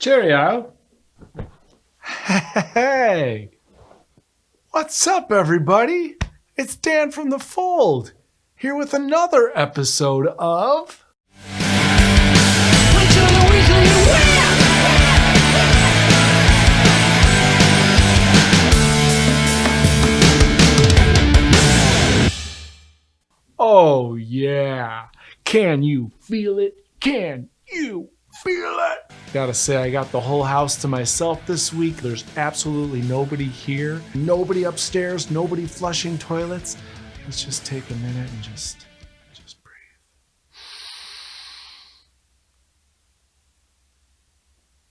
Cheerio. Hey, what's up, everybody? It's Dan from The Fold, here with another episode of... Oh yeah, can you feel it? Can you feel it? Gotta say, I got the whole house to myself this week. There's absolutely nobody here, nobody upstairs, nobody flushing toilets. Let's just take a minute and just breathe.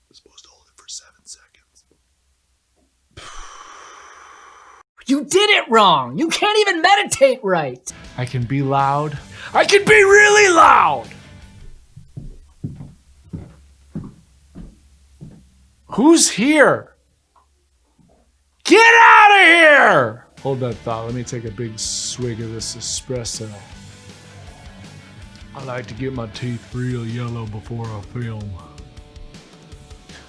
I'm supposed to hold it for 7 seconds. You did it wrong. You can't even meditate right. I can be loud. I can be really loud. Who's here? Get out of here! Hold that thought. Let me take a big swig of this espresso. I like to get my teeth real yellow before I film.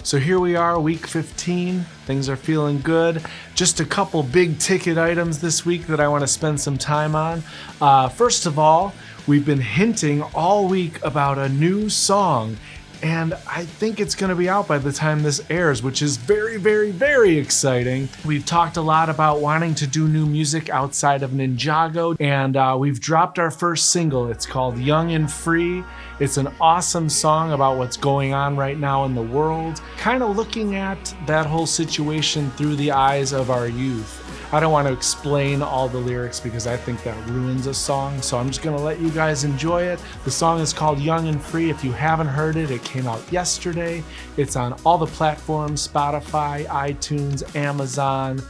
So here we are, week 15. Things are feeling good. Just a couple big ticket items this week that I want to spend some time on. First of all, we've been hinting all week about a new song, and I think it's going to be out by the time this airs, which is very, very, very exciting. We've talked a lot about wanting to do new music outside of Ninjago, and we've dropped our first single. It's called Young and Free. It's an awesome song about what's going on right now in the world, kind of looking at that whole situation through the eyes of our youth. I don't want to explain all the lyrics because I think that ruins a song, so I'm just going to let you guys enjoy it. The song is called Young and Free. If you haven't heard it, it came out yesterday. It's on all the platforms: Spotify, iTunes, Amazon,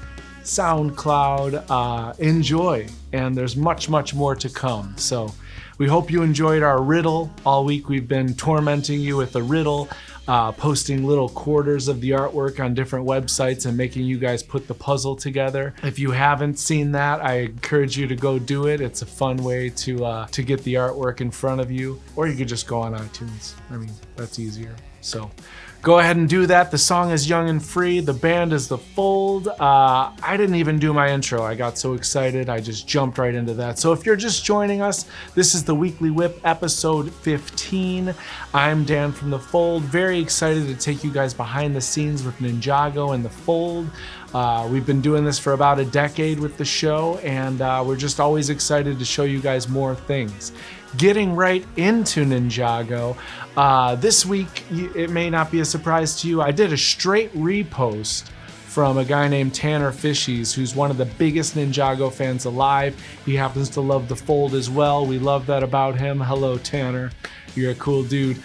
SoundCloud. Enjoy, and there's much, much more to come. So we hope you enjoyed our riddle. All week we've been tormenting you with a riddle, posting little quarters of the artwork on different websites and making you guys put the puzzle together. If you haven't seen that, I encourage you to go do it. It's a fun way to get the artwork in front of you, or you could just go on iTunes. I mean, that's easier. So go ahead and do that. The song is Young and Free. The band is The Fold. I didn't even do my intro. I got so excited, I just jumped right into that. So if you're just joining us, this is the Weekly Whip, episode 15. I'm Dan from The Fold. Very excited to take you guys behind the scenes with Ninjago and The Fold. We've been doing this for about a decade with the show, and we're just always excited to show you guys more things. Getting right into Ninjago, this week, it may not be a surprise to you, I did a straight repost from a guy named Tanner Fishies, who's one of the biggest Ninjago fans alive. He happens to love The Fold as well. We love that about him. Hello, Tanner. You're a cool dude.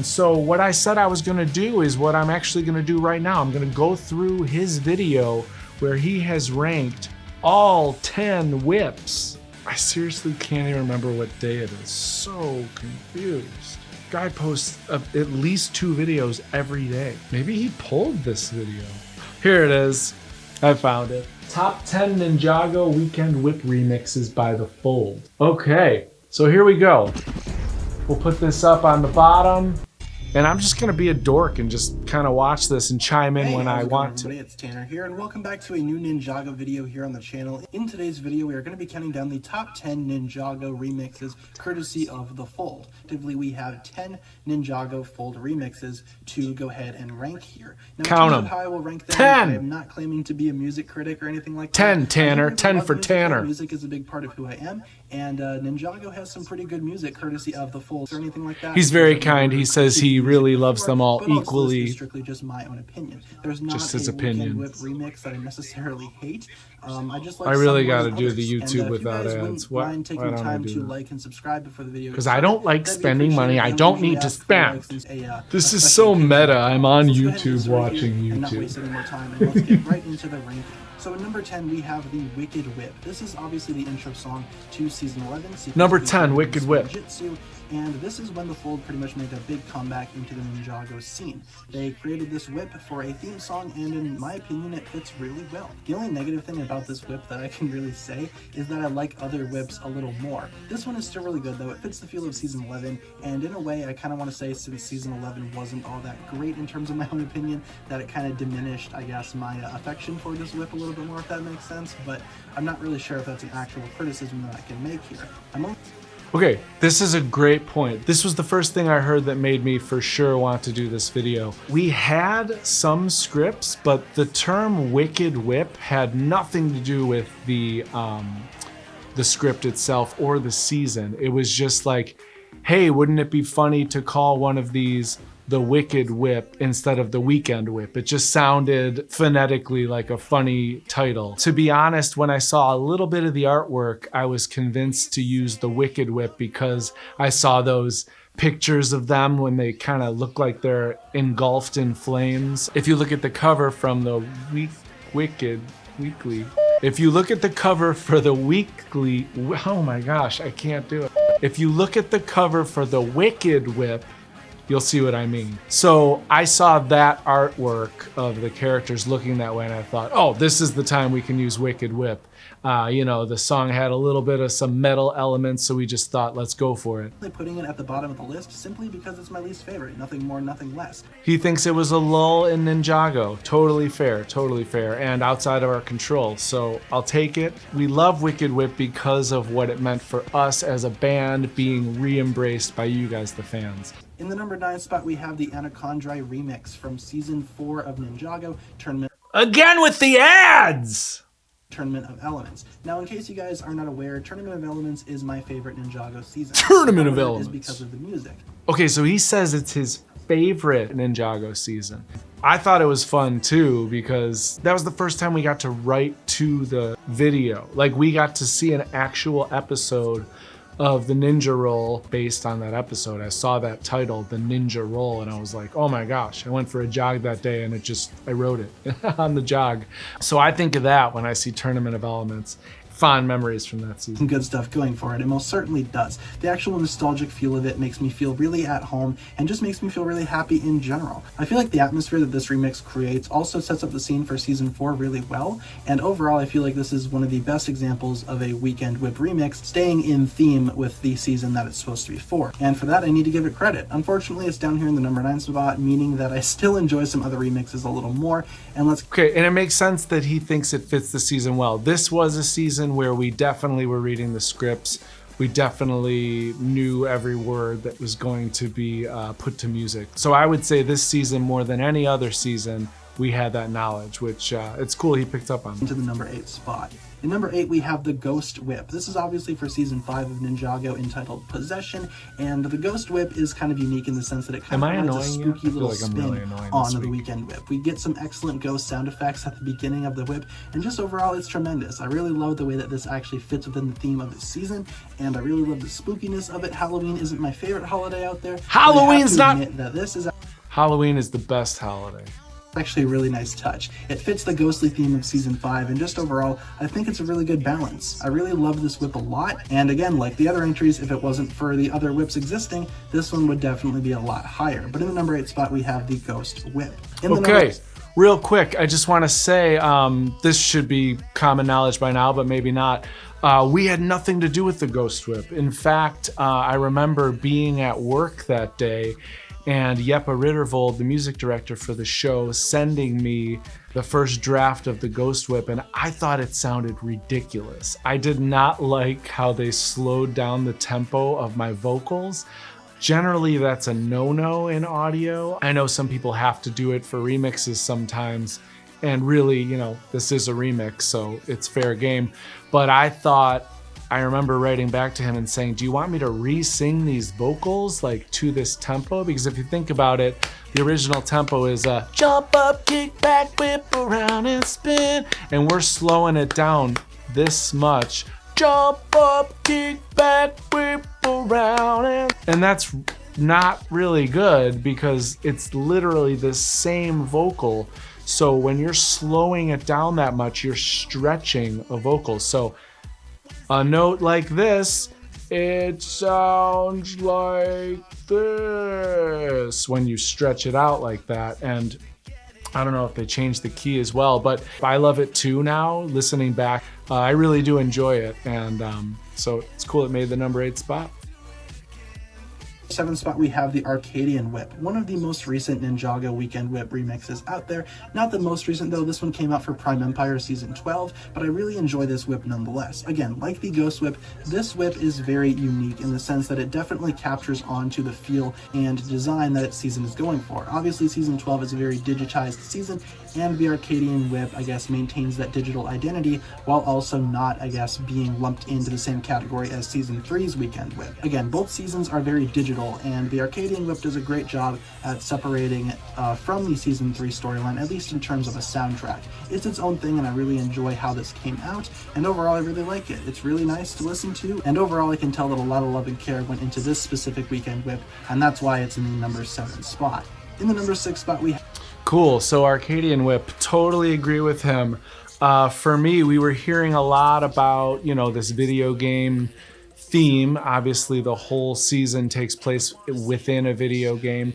So what I said I was going to do is what I'm actually going to do right now. I'm going to go through his video where he has ranked all 10 whips. I seriously can't even remember what day it is. So confused. Guy posts at least 2 videos every day. Maybe he pulled this video. Here it is. I found it. Top 10 Ninjago Weekend Whip Remixes by The Fold. Okay, so here we go. We'll put this up on the bottom, and I'm just gonna be a dork and just kind of watch this and chime in when I want to. It's Tanner here, and welcome back to a new Ninjago video here on the channel. In today's video, we are going to be counting down the top 10 Ninjago remixes, courtesy of The Fold. Typically, we have 10 Ninjago Fold remixes to go ahead and rank here. Now, count them. How I will rank them, 10. I am not claiming to be a music critic or anything like that. 10, Tanner. 10 for Tanner. Music is a big part of who I am, and Ninjago has some pretty good music, courtesy of The Fold, or anything like that. He's very kind. He says he really loves them all equally. This is strictly just my own opinion. There's not just his a opinion. Whip remix that I necessarily hate. I just like I really got to to do the YouTube without ads. Why don't I do that? Like and subscribe before the video. Because I don't like spending money I don't need to spend. This is so meta. I'm on YouTube watching YouTube. Not waste any more time, and let's get right into the ranking. So at number 10, we have the Wicked Whip. This is obviously the intro song to Season 11. Number 10, Wicked Whip. Jiu-Jitsu, and this is when the Fold pretty much made a big comeback into the Ninjago scene. They created this whip for a theme song, and in my opinion, it fits really well. The only negative thing about this whip that I can really say is that I like other whips a little more. This one is still really good though. It fits the feel of season 11, and in a way I kind of want to say, since season 11 wasn't all that great in terms of my own opinion, that it kind of diminished, I guess, my affection for this whip a little bit more, if that makes sense, but I'm not really sure if that's an actual criticism that I can make here. Okay, this is a great point. This was the first thing I heard that made me for sure want to do this video. We had some scripts, but the term Wicked Whip had nothing to do with the script itself or the season. It was just like, hey, wouldn't it be funny to call one of these the Wicked Whip instead of the Weekend Whip? It just sounded phonetically like a funny title. To be honest, when I saw a little bit of the artwork, I was convinced to use the Wicked Whip because I saw those pictures of them when they kind of look like they're engulfed in flames. If you look at the cover from the Weekly, if you look at the cover for the Weekly, oh my gosh, I can't do it. If you look at the cover for the Wicked Whip, you'll see what I mean. So I saw that artwork of the characters looking that way and I thought, oh, this is the time we can use Wicked Whip. You know, the song had a little bit of some metal elements, so we just thought, let's go for it. Putting it at the bottom of the list simply because it's my least favorite, nothing more, nothing less. He thinks it was a lull in Ninjago. Totally fair, and outside of our control, so I'll take it. We love Wicked Whip because of what it meant for us as a band being re-embraced by you guys, the fans. In the number 9 spot, we have the Anaconda remix from season 4 of Ninjago, Tournament. Again with the ads! Tournament of Elements. Now, in case you guys are not aware, Tournament of Elements is my favorite Ninjago season. Tournament of Elements. Is because of the music. Okay, so he says it's his favorite Ninjago season. I thought it was fun too because that was the first time we got to write to the video. Like, we got to see an actual episode of the Ninja Roll based on that episode. I saw that title, the Ninja Roll, and I was like, oh my gosh. I went for a jog that day and I wrote it on the jog. So I think of that when I see Tournament of Elements. Fond memories from that season. Good stuff going for it. It most certainly does. The actual nostalgic feel of it makes me feel really at home and just makes me feel really happy in general. I feel like the atmosphere that this remix creates also sets up the scene for season 4 really well, and overall I feel like this is one of the best examples of a Weekend Whip remix staying in theme with the season that it's supposed to be for. And for that I need to give it credit. Unfortunately, it's down here in the number 9 spot, meaning that I still enjoy some other remixes a little more, and Okay, and it makes sense that he thinks it fits the season well. This was a season where we definitely were reading the scripts. We definitely knew every word that was going to be put to music. So I would say this season, more than any other season, we had that knowledge, which it's cool he picked up on. Into the number 8 spot. In number 8, we have the Ghost Whip. This is obviously for season 5 of Ninjago, entitled Possession, and the Ghost Whip is kind of unique in the sense that it kind of adds a spooky little spin on the Weekend Whip. We get some excellent ghost sound effects at the beginning of the whip, and just overall, it's tremendous. I really love the way that this actually fits within the theme of the season, and I really love the spookiness of it. Halloween isn't my favorite holiday out there. Halloween's not. That this is Halloween is the best holiday. Actually a really nice touch. It fits the ghostly theme of season 5, and just overall I think it's a really good balance. I really love this whip a lot, and again, like the other entries, if it wasn't for the other whips existing, this one would definitely be a lot higher. But in the number 8 spot we have the Ghost Whip. Okay, real quick, I just want to say this should be common knowledge by now, but maybe not. We had nothing to do with the Ghost Whip. In fact, I remember being at work that day and Jeppe Rittervold, the music director for the show, sending me the first draft of the Ghost Whip, and I thought it sounded ridiculous. I did not like how they slowed down the tempo of my vocals. Generally, that's a no-no in audio. I know some people have to do it for remixes sometimes, and really, you know, this is a remix, so it's fair game. But I remember writing back to him and saying, do you want me to re-sing these vocals like to this tempo? Because if you think about it, the original tempo is jump up, kick back, whip around and spin. And we're slowing it down this much. Jump up, kick back, whip around. And that's not really good because it's literally the same vocal. So when you're slowing it down that much, you're stretching a vocal. So a note like this it sounds like this when you stretch it out like that. And I don't know if they changed the key as well, but I love it too now, listening back. I really do enjoy it, and so it's cool it made the number 8 spot. 7th spot, we have the Arcadian Whip, one of the most recent Ninjago Weekend Whip remixes out there. Not the most recent though, this one came out for Prime Empire Season 12, but I really enjoy this whip nonetheless. Again, like the Ghost Whip, this whip is very unique in the sense that it definitely captures onto the feel and design that its season is going for. Obviously, Season 12 is a very digitized season, and the Arcadian Whip, I guess, maintains that digital identity while also not, I guess, being lumped into the same category as Season 3's Weekend Whip. Again, both seasons are very digital, and the Arcadian Whip does a great job at separating from the Season 3 storyline, at least in terms of a soundtrack. It's its own thing, and I really enjoy how this came out, and overall I really like it. It's really nice to listen to, and overall I can tell that a lot of love and care went into this specific Weekend Whip, and that's why it's in the number 7 spot. In the number 6 spot, we have... Cool, so Arcadian Whip, totally agree with him. For me, we were hearing a lot about, you know, this video game theme. Obviously, the whole season takes place within a video game.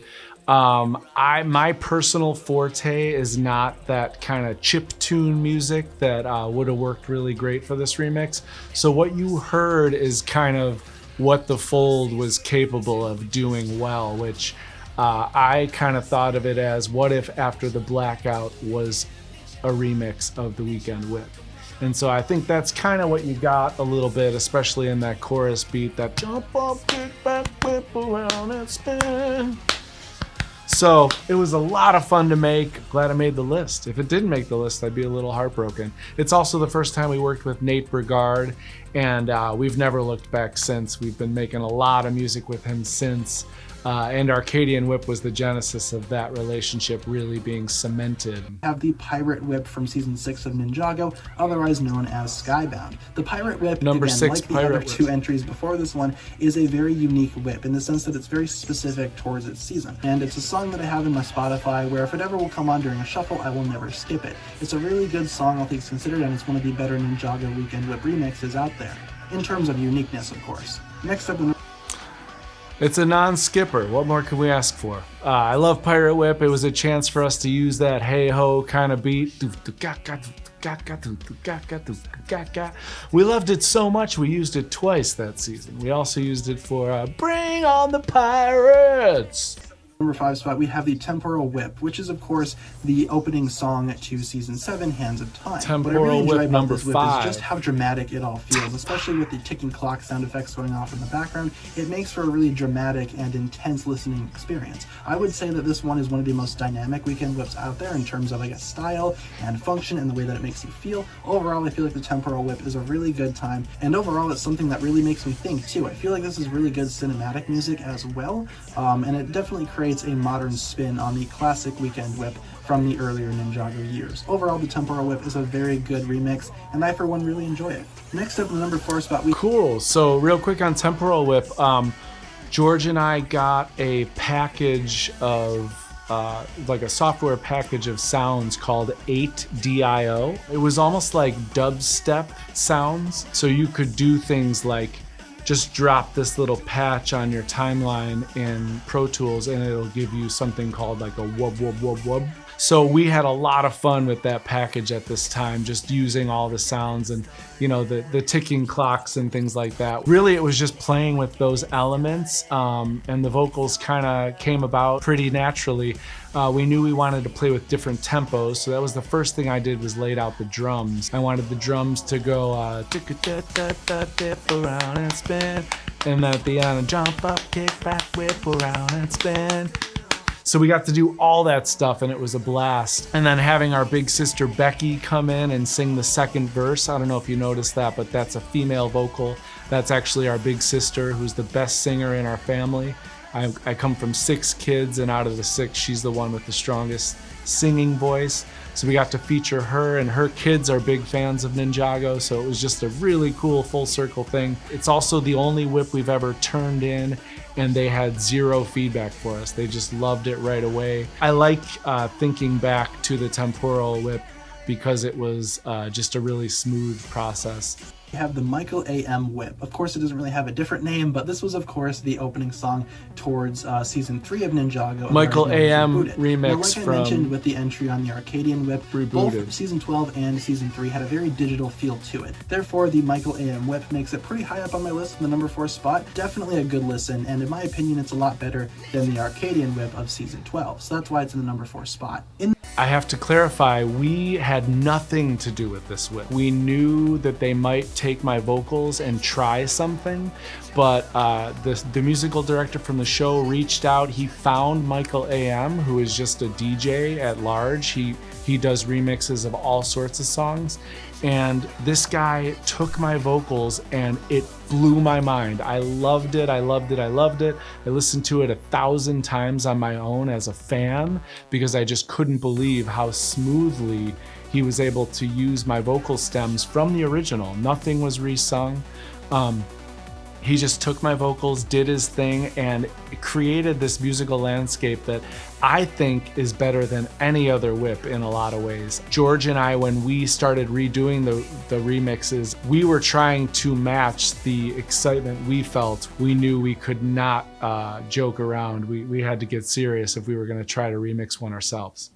My personal forte is not that kind of chiptune music that would have worked really great for this remix. So what you heard is kind of what the Fold was capable of doing well, which I kind of thought of it as, what if After the Blackout was a remix of the Weekend Whip? And so I think that's kind of what you got a little bit, especially in that chorus beat, that jump up, kick back, whip around and spin. So it was a lot of fun to make. Glad I made the list. If it didn't make the list, I'd be a little heartbroken. It's also the first time we worked with Nate Brigard, and we've never looked back since. We've been making a lot of music with him since. And Arcadian Whip was the genesis of that relationship really being cemented. Have the Pirate Whip from Season 6 of Ninjago, otherwise known as Skybound. The Pirate Whip, Number again, 6 like the Pirate other 2 entries before this one, is a very unique whip in the sense that it's very specific towards its season. And it's a song that I have in my Spotify where if it ever will come on during a shuffle, I will never skip it. It's a really good song, all things considered, and it's one of the better Ninjago Weekend Whip remixes out there. In terms of uniqueness, of course. Next up, it's a non-skipper. What more can we ask for? I love Pirate Whip. It was a chance for us to use that hey-ho kind of beat. We loved it so much we used it twice that season. We also used it for Bring on the Pirates! Number 5 spot, we have the Temporal Whip, which is of course the opening song to Season 7, Hands of Time. Temporal what I really enjoy Whip about number this whip 5. is just how dramatic it all feels, especially with the ticking clock sound effects going off in the background. It makes for a really dramatic and intense listening experience. I would say that this one is one of the most dynamic Weekend Whips out there in terms of, I guess, style and function and the way that it makes you feel. Overall, I feel like the Temporal Whip is a really good time, and overall it's something that really makes me think too. I feel like this is really good cinematic music as well, and it definitely creates a modern spin on the classic Weekend Whip from the earlier Ninjago years. Overall, the Temporal Whip is a very good remix, and I for one really enjoy it. Next up, in the number 4 spot, we... Cool, so real quick on Temporal Whip, George and I got a package of like a software package of sounds called 8DIO. It was almost like dubstep sounds, so you could do things like just drop this little patch on your timeline in Pro Tools and it'll give you something called like a wub wub wub wub. So we had a lot of fun with that package at this time, just using all the sounds and, you know, the ticking clocks and things like that. Really, it was just playing with those elements, and the vocals kind of came about pretty naturally. We knew we wanted to play with different tempos, so that was the first thing I did, was laid out the drums. I wanted the drums to go dip around and spin, and then at the end, jump up, kick back, whip around and spin. So we got to do all that stuff and it was a blast. And then having our big sister Becky come in and sing the second verse. I don't know if you noticed that, but that's a female vocal. That's actually our big sister, who's the best singer in our family. I come from 6 kids, and out of the 6, she's the one with the strongest singing voice. So we got to feature her, and her kids are big fans of Ninjago, so it was just a really cool full circle thing. It's also the only whip we've ever turned in, and they had 0 feedback for us. They just loved it right away. I like thinking back to the Temporal Whip because it was just a really smooth process. We have the Michael A.M. Whip. Of course, it doesn't really have a different name, but this was, of course, the opening song towards Season 3 of Ninjago. Michael A.M. remix now, like I from mentioned with the entry on the Arcadian Whip, Rebooted. both Season 12 and Season 3 had a very digital feel to it. Therefore, the Michael A.M. Whip makes it pretty high up on my list in the number 4 spot. Definitely a good listen, and in my opinion, it's a lot better than the Arcadian Whip of Season 12. So that's why it's in the number 4 spot. I have to clarify, we had nothing to do with this whip. We knew that they might take my vocals and try something, but the musical director from the show reached out. He found Michael A.M., who is just a DJ at large. He does remixes of all sorts of songs. And this guy took my vocals and it blew my mind. I loved it, I loved it, I loved it. I listened to it 1,000 times on my own as a fan because I just couldn't believe how smoothly he was able to use my vocal stems from the original. Nothing was resung. He just took my vocals, did his thing, and created this musical landscape that I think is better than any other whip in a lot of ways. George and I, when we started redoing the remixes, we were trying to match the excitement we felt. We knew we could not joke around. We had to get serious if we were gonna try to remix one ourselves.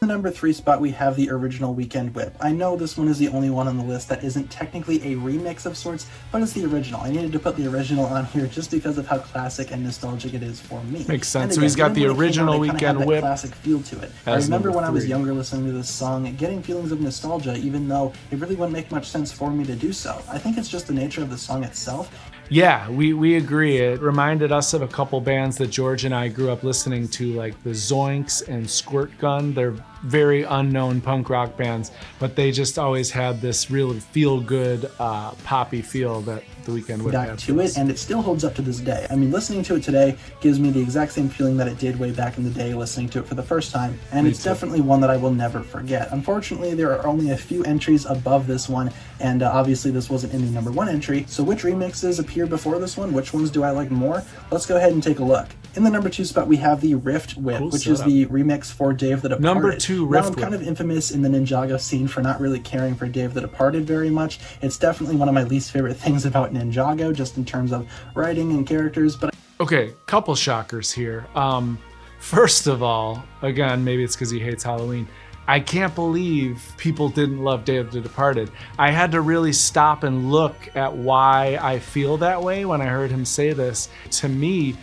The number 3 spot, we have the original Weekend Whip. I know this one is the only one on the list that isn't technically a remix of sorts, but it's the original. I needed to put the original on here just because of how classic and nostalgic it is for me. Makes sense. Again, so he's got the original Weekend Whip. Classic feel to it. I remember when I was younger listening to this song, getting feelings of nostalgia, even though it really wouldn't make much sense for me to do so. I think it's just the nature of the song itself. Yeah, we agree. It reminded us of a couple bands that George and I grew up listening to, like the Zoinks and Squirt Gun. They're very unknown punk rock bands, but they just always had this real feel-good, poppy feel that the Weekend Whip had to it, and it still holds up to this day. I mean, listening to it today gives me the exact same feeling that it did way back in the day listening to it for the first time, and it's definitely one that I will never forget. Unfortunately, there are only a few entries above this one, and obviously this wasn't in the number 1 entry, so which remixes appeared before this one? Which ones do I like more? Let's go ahead and take a look. In the number 2 spot, we have the Rift Whip, which is the remix for Dave the Departed. Number 2 Rift Whip. Now, I'm kind of infamous in the Ninjago scene for not really caring for Dave the Departed very much. It's definitely one of my least favorite things about Ninjago, just in terms of writing and characters. But okay, couple shockers here. First of all, again, maybe it's because he hates Halloween. I can't believe people didn't love Day of the Departed. I had to really stop and look at why I feel that way when I heard him say this. To me,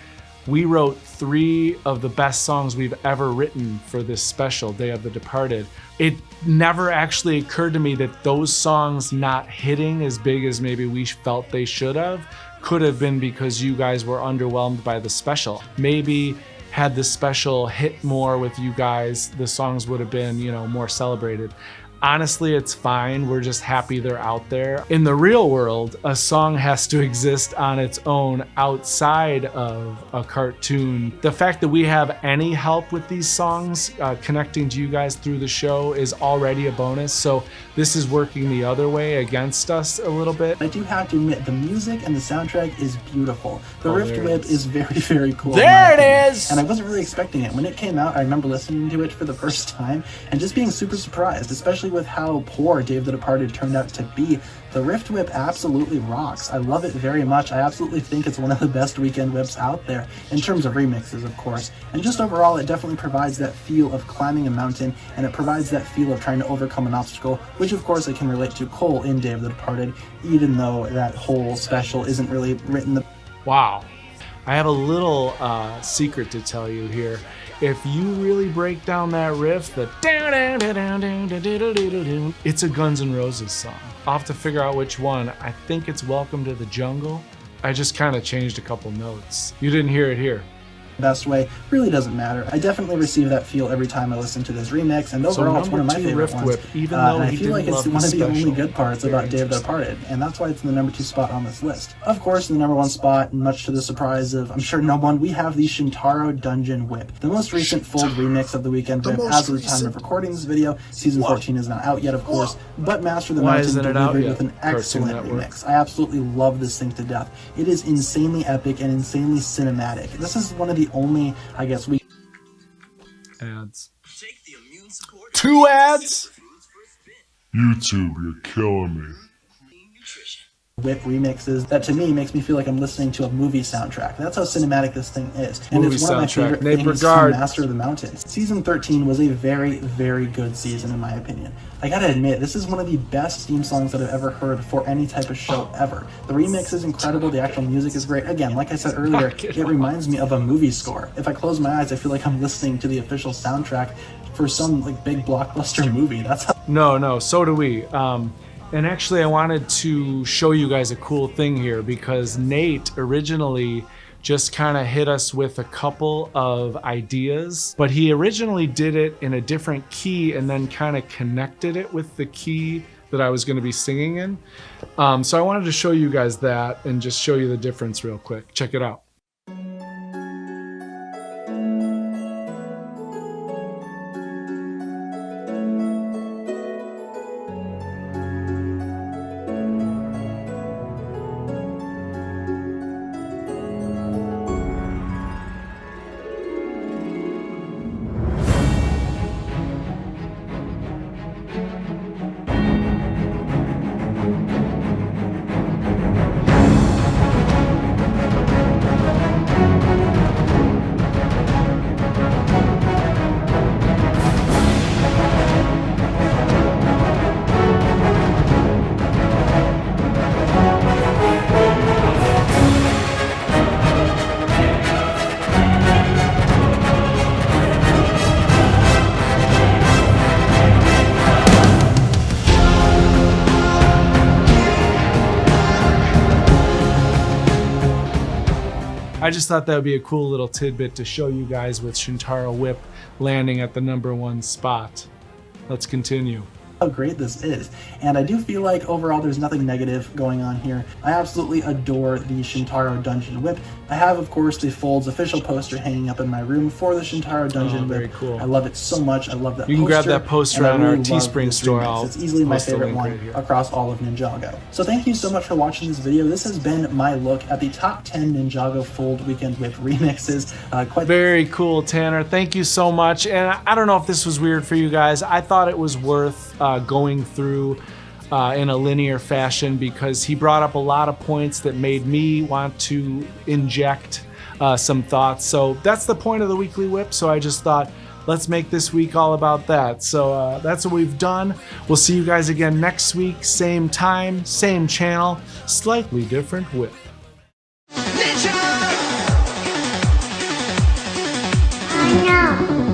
we wrote 3 of the best songs we've ever written for this special, Day of the Departed. It never actually occurred to me that those songs not hitting as big as maybe we felt they should have could have been because you guys were underwhelmed by the special. Maybe had the special hit more with you guys, the songs would have been, you know, more celebrated. Honestly, it's fine. We're just happy they're out there. In the real world, a song has to exist on its own outside of a cartoon. The fact that we have any help with these songs connecting to you guys through the show is already a bonus. So this is working the other way against us a little bit. I do have to admit, the music and the soundtrack is beautiful. The Rift Whip is very, very cool. There it is! And I wasn't really expecting it. When it came out, I remember listening to it for the first time and just being super surprised, especially with how poor Dave the Departed turned out to be. The Rift Whip absolutely rocks. I love it very much. I absolutely think it's one of the best Weekend Whips out there, in terms of remixes, of course. And just overall, it definitely provides that feel of climbing a mountain, and it provides that feel of trying to overcome an obstacle, which of course I can relate to Cole in Dave the Departed, even though that whole special isn't really written. Wow. I have a little secret to tell you here. If you really break down that riff, it's a Guns N' Roses song. I'll have to figure out which one. I think it's Welcome to the Jungle. I just kind of changed a couple notes. You didn't hear it here. Best way really doesn't matter. I definitely receive that feel every time I listen to this remix, and overall it's one of my favorite ones. Even though and I feel like it's one of the only good parts about Dave the Departed, and that's why it's in the number 2 spot on this list. Of course, in the number 1 spot, much to the surprise of I'm sure no one, we have the Shintaro Dungeon Whip, the most recent full remix of the Weekend Whip. As of the time of recording this video, season 14 is not out yet, of course, but Master of the Mountain delivered with an excellent remix. I absolutely love this thing to death. It is insanely epic and insanely cinematic. This is one of the only, I guess, ads. 2 ads? YouTube, you're killing me. Whip remixes that to me makes me feel like I'm listening to a movie soundtrack. That's how cinematic this thing is. And Movie it's one of my soundtrack. favorite Nate things Burgard. from Master of the Mountains. Season 13 was a very, very good season in my opinion. I gotta admit, this is one of the best theme songs that I've ever heard for any type of show ever. The remix is incredible, the actual music is great. Again, like I said earlier, it reminds me of a movie score. If I close my eyes, I feel like I'm listening to the official soundtrack for some like big blockbuster movie. That's how No, so do we. And actually, I wanted to show you guys a cool thing here because Nate originally just kind of hit us with a couple of ideas, but he originally did it in a different key and then kind of connected it with the key that I was going to be singing in. So I wanted to show you guys that and just show you the difference real quick. Check it out. I just thought that would be a cool little tidbit to show you guys with Shintaro Whip landing at the #1 spot. Let's continue. how great this is. And I do feel like overall there's nothing negative going on here. I absolutely adore the Shintaro Dungeon Whip. I have, of course, the Folds official poster hanging up in my room for the Shintaro Dungeon Whip. Very cool. I love it so much. I love that You can poster, grab that poster and I on our really love Teespring this store. remix. It's easily my favorite one across all of Ninjago. So thank you so much for watching this video. This has been my look at the top 10 Ninjago Fold Weekend Whip remixes. Very cool, Tanner. Thank you so much. And I don't know if this was weird for you guys. I thought it was worth going through in a linear fashion because he brought up a lot of points that made me want to inject some thoughts. So that's the point of the weekly whip. So I just thought, let's make this week all about that. So that's what we've done. We'll see you guys again next week. Same time, same channel, slightly different whip. I know.